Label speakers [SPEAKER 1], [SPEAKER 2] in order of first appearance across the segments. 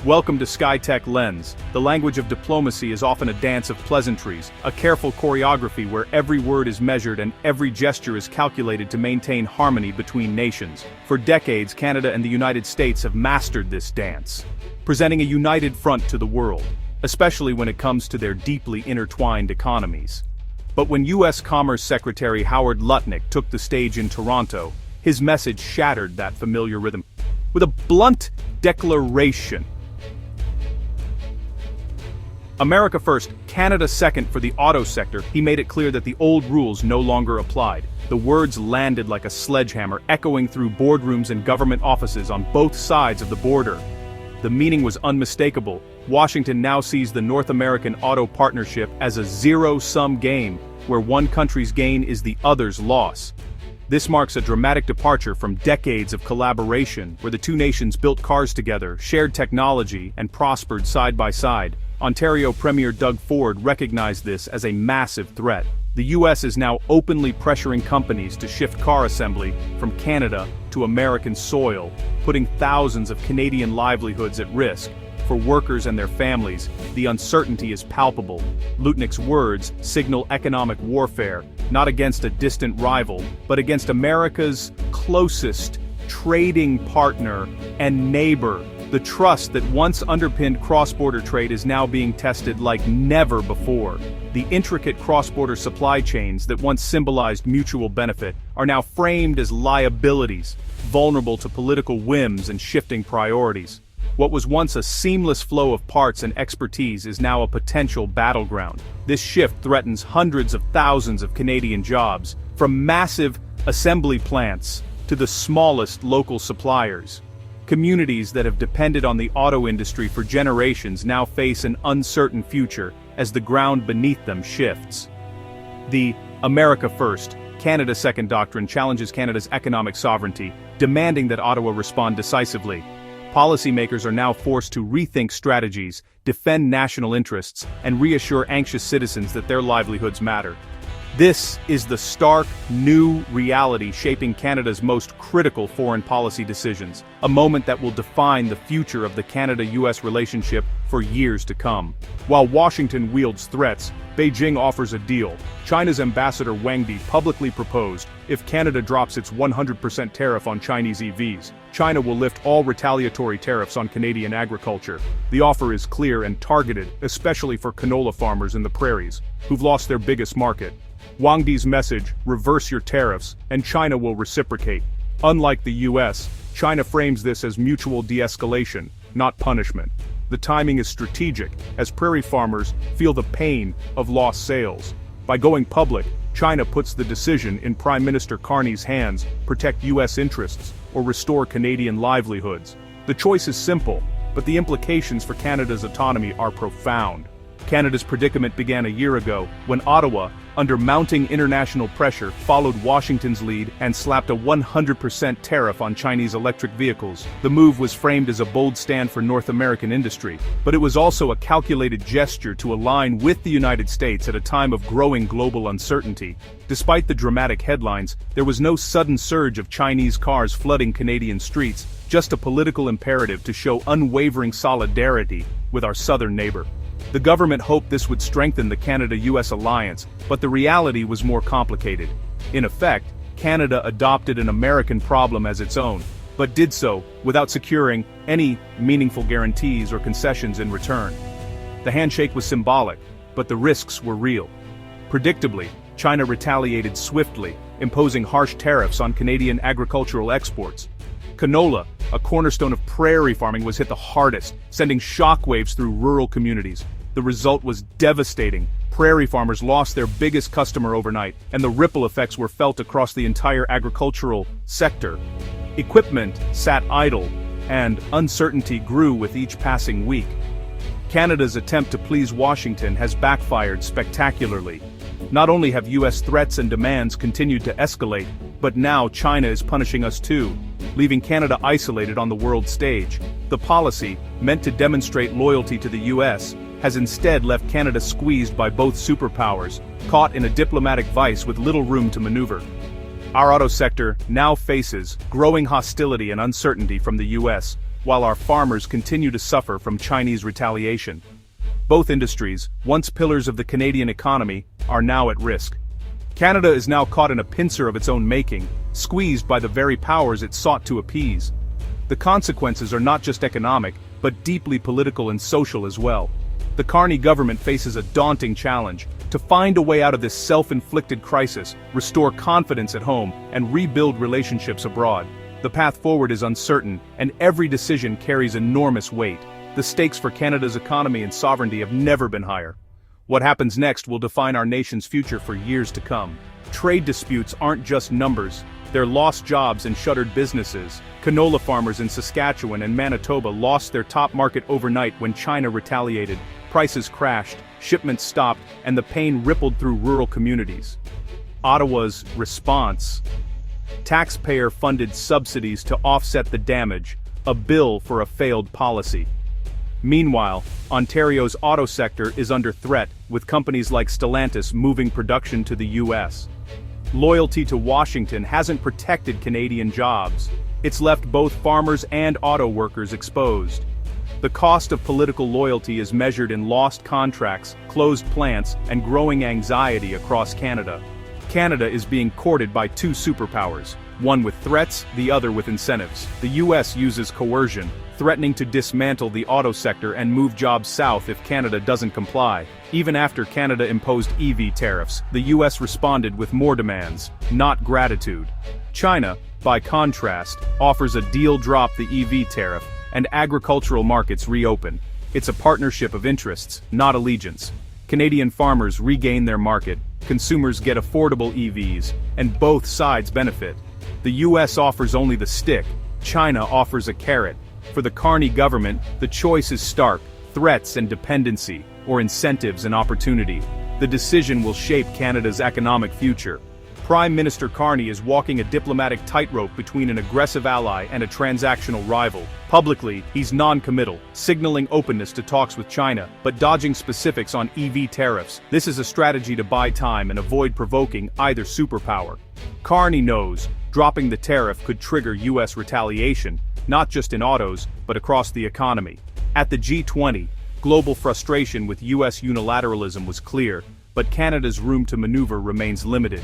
[SPEAKER 1] Welcome to Skytech-Lens. The language of diplomacy is often a dance of pleasantries, a careful choreography where every word is measured and every gesture is calculated to maintain harmony between nations. For decades, Canada and the United States have mastered this dance, presenting a united front to the world, especially when it comes to their deeply intertwined economies. But when U.S. Commerce Secretary Howard Lutnick took the stage in Toronto, his message shattered that familiar rhythm. With a blunt declaration: America first, Canada second for the auto sector, he made it clear that the old rules no longer applied. The words landed like a sledgehammer, echoing through boardrooms and government offices on both sides of the border. The meaning was unmistakable. Washington now sees the North American auto partnership as a zero-sum game, where one country's gain is the other's loss. This marks a dramatic departure from decades of collaboration, where the two nations built cars together, shared technology, and prospered side by side. Ontario Premier Doug Ford recognized this as a massive threat. The U.S. is now openly pressuring companies to shift car assembly from Canada to American soil, putting thousands of Canadian livelihoods at risk. For workers and their families, the uncertainty is palpable. Lutnick's words signal economic warfare, not against a distant rival, but against America's closest trading partner and neighbor. The trust that once underpinned cross-border trade is now being tested like never before. The intricate cross-border supply chains that once symbolized mutual benefit are now framed as liabilities, vulnerable to political whims and shifting priorities. What was once a seamless flow of parts and expertise is now a potential battleground. This shift threatens hundreds of thousands of Canadian jobs, from massive assembly plants to the smallest local suppliers. Communities that have depended on the auto industry for generations now face an uncertain future as the ground beneath them shifts. The America First, Canada Second doctrine challenges Canada's economic sovereignty, demanding that Ottawa respond decisively. Policymakers are now forced to rethink strategies, defend national interests, and reassure anxious citizens that their livelihoods matter. This is the stark, new reality shaping Canada's most critical foreign policy decisions, a moment that will define the future of the Canada-US relationship for years to come. While Washington wields threats, Beijing offers a deal. China's ambassador Wang Di publicly proposed, if Canada drops its 100% tariff on Chinese EVs, China will lift all retaliatory tariffs on Canadian agriculture. The offer is clear and targeted, especially for canola farmers in the prairies, who've lost their biggest market. Wang Di's message, reverse your tariffs, and China will reciprocate. Unlike the US, China frames this as mutual de-escalation, not punishment. The timing is strategic, as prairie farmers feel the pain of lost sales. By going public, China puts the decision in Prime Minister Carney's hands: protect US interests or restore Canadian livelihoods. The choice is simple, but the implications for Canada's autonomy are profound. Canada's predicament began a year ago, when Ottawa, under mounting international pressure, followed Washington's lead and slapped a 100% tariff on Chinese electric vehicles. The move was framed as a bold stand for North American industry, but it was also a calculated gesture to align with the United States at a time of growing global uncertainty. Despite the dramatic headlines, there was no sudden surge of Chinese cars flooding Canadian streets, just a political imperative to show unwavering solidarity with our southern neighbor. The government hoped this would strengthen the Canada-US alliance, but the reality was more complicated. In effect, Canada adopted an American problem as its own, but did so without securing any meaningful guarantees or concessions in return. The handshake was symbolic, but the risks were real. Predictably, China retaliated swiftly, imposing harsh tariffs on Canadian agricultural exports. Canola, a cornerstone of prairie farming, was hit the hardest, sending shockwaves through rural communities. The result was devastating. Prairie farmers lost their biggest customer overnight, and the ripple effects were felt across the entire agricultural sector. Equipment sat idle, and uncertainty grew with each passing week. Canada's attempt to please Washington has backfired spectacularly. Not only have US threats and demands continued to escalate, but now China is punishing us too, leaving Canada isolated on the world stage. The policy, meant to demonstrate loyalty to the US, has instead left Canada squeezed by both superpowers, caught in a diplomatic vice with little room to maneuver. Our auto sector now faces growing hostility and uncertainty from the US. while our farmers continue to suffer from Chinese retaliation. Both industries, once pillars of the Canadian economy, are now at risk. Canada is now caught in a pincer of its own making, squeezed by the very powers it sought to appease. The consequences are not just economic, but deeply political and social as well. The Carney government faces a daunting challenge: to find a way out of this self-inflicted crisis, restore confidence at home, and rebuild relationships abroad. The path forward is uncertain, and every decision carries enormous weight. The stakes for Canada's economy and sovereignty have never been higher. What happens next will define our nation's future for years to come. Trade disputes aren't just numbers, they're lost jobs and shuttered businesses. Canola farmers in Saskatchewan and Manitoba lost their top market overnight when China retaliated. Prices crashed, shipments stopped, and the pain rippled through rural communities. Ottawa's response: taxpayer-funded subsidies to offset the damage, a bill for a failed policy. Meanwhile, Ontario's auto sector is under threat, with companies like Stellantis moving production to the US. Loyalty to Washington hasn't protected Canadian jobs. It's left both farmers and auto workers exposed. The cost of political loyalty is measured in lost contracts, closed plants, and growing anxiety across Canada. Canada is being courted by two superpowers, one with threats, the other with incentives. The US uses coercion, threatening to dismantle the auto sector and move jobs south if Canada doesn't comply. Even after Canada imposed EV tariffs, the US responded with more demands, not gratitude. China, by contrast, offers a deal: drop the EV tariff, and agricultural markets reopen. It's a partnership of interests, not allegiance. Canadian farmers regain their market, consumers get affordable EVs, and both sides benefit. The US offers only the stick, China offers a carrot. For the Carney government, the choice is stark: threats and dependency, or incentives and opportunity. The decision will shape Canada's economic future. Prime Minister Carney is walking a diplomatic tightrope between an aggressive ally and a transactional rival. Publicly, he's non-committal, signaling openness to talks with China, but dodging specifics on EV tariffs. This is a strategy to buy time and avoid provoking either superpower. Carney knows dropping the tariff could trigger US retaliation, not just in autos, but across the economy. At the G20, global frustration with US unilateralism was clear, but Canada's room to maneuver remains limited.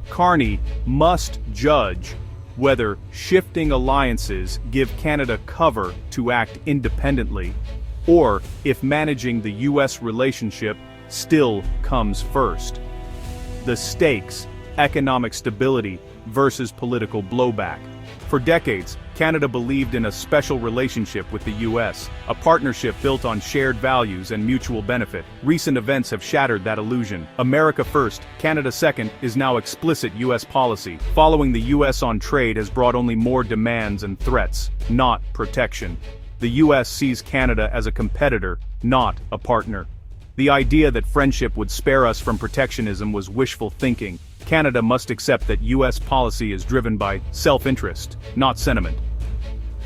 [SPEAKER 1] Carney must judge whether shifting alliances give Canada cover to act independently, or if managing the US relationship still comes first. The stakes: economic stability versus political blowback. For decades, Canada believed in a special relationship with the US, a partnership built on shared values and mutual benefit. Recent events have shattered that illusion. America first, Canada second is now explicit US policy. Following the US on trade has brought only more demands and threats, not protection. The US sees Canada as a competitor, not a partner. The idea that friendship would spare us from protectionism was wishful thinking. Canada must accept that US policy is driven by self-interest, not sentiment.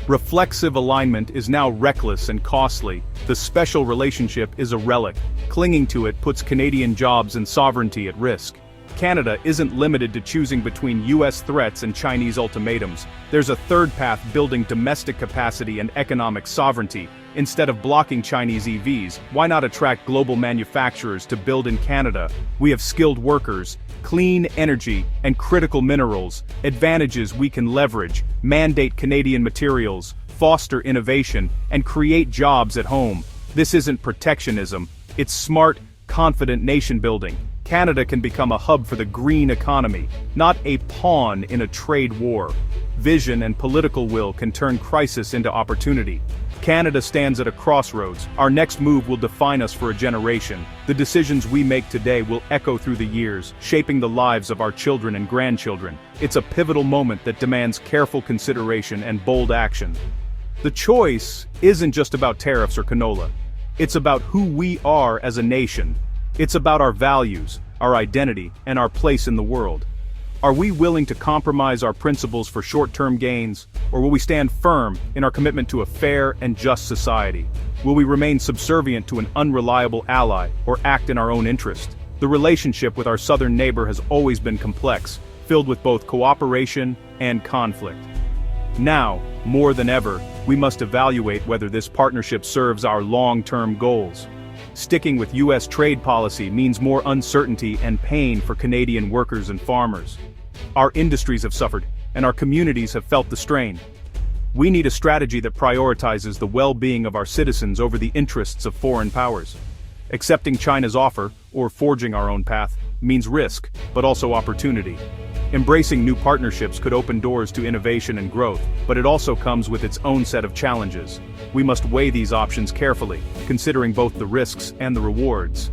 [SPEAKER 1] Reflexive alignment is now reckless and costly. The special relationship is a relic. Clinging to it puts Canadian jobs and sovereignty at risk. Canada isn't limited to choosing between US threats and Chinese ultimatums. There's a third path: building domestic capacity and economic sovereignty. Instead of blocking Chinese EVs, why not attract global manufacturers to build in Canada? We have skilled workers, clean energy, and critical minerals, advantages we can leverage. Mandate Canadian materials, foster innovation, and create jobs at home. This isn't protectionism, it's smart, confident nation building. Canada can become a hub for the green economy, not a pawn in a trade war. Vision and political will can turn crisis into opportunity. Canada stands at a crossroads. Our next move will define us for a generation. The decisions we make today will echo through the years, shaping the lives of our children and grandchildren. It's a pivotal moment that demands careful consideration and bold action. The choice isn't just about tariffs or canola. It's about who we are as a nation. It's about our values, our identity, and our place in the world. Are we willing to compromise our principles for short-term gains, or will we stand firm in our commitment to a fair and just society? Will we remain subservient to an unreliable ally, or act in our own interest? The relationship with our southern neighbor has always been complex, filled with both cooperation and conflict. Now, more than ever, we must evaluate whether this partnership serves our long-term goals. Sticking with U.S. trade policy means more uncertainty and pain for Canadian workers and farmers. Our industries have suffered, and our communities have felt the strain. We need a strategy that prioritizes the well-being of our citizens over the interests of foreign powers. Accepting China's offer, or forging our own path, means risk, but also opportunity. Embracing new partnerships could open doors to innovation and growth, but it also comes with its own set of challenges. We must weigh these options carefully, considering both the risks and the rewards.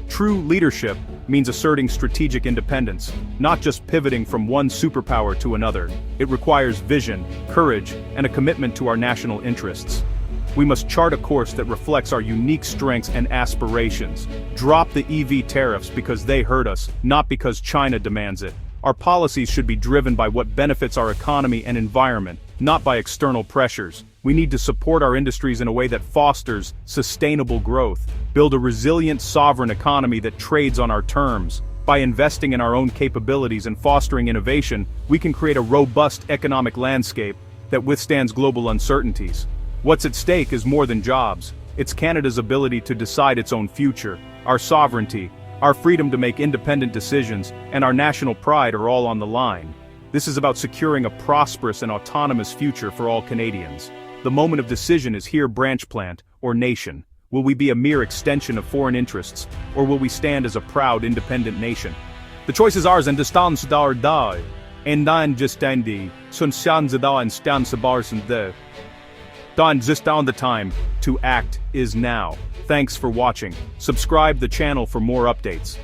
[SPEAKER 1] True leadership means asserting strategic independence, not just pivoting from one superpower to another. It requires vision, courage, and a commitment to our national interests. We must chart a course that reflects our unique strengths and aspirations. Drop the EV tariffs because they hurt us, not because China demands it. Our policies should be driven by what benefits our economy and environment, not by external pressures. We need to support our industries in a way that fosters sustainable growth, build a resilient sovereign economy that trades on our terms. By investing in our own capabilities and fostering innovation, we can create a robust economic landscape that withstands global uncertainties. What's at stake is more than jobs. It's Canada's ability to decide its own future. Our sovereignty, our freedom to make independent decisions, and our national pride are all on the line. This is about securing a prosperous and autonomous future for all Canadians. The moment of decision is here, branch plant or nation. Will we be a mere extension of foreign interests, or will we stand as a proud independent nation? The choice is ours, and de staan ze daar. En dan justendi, sun staan ze daar en staan ze barsen de. Dan just down the time to act is now. Thanks for watching. Subscribe the channel for more updates.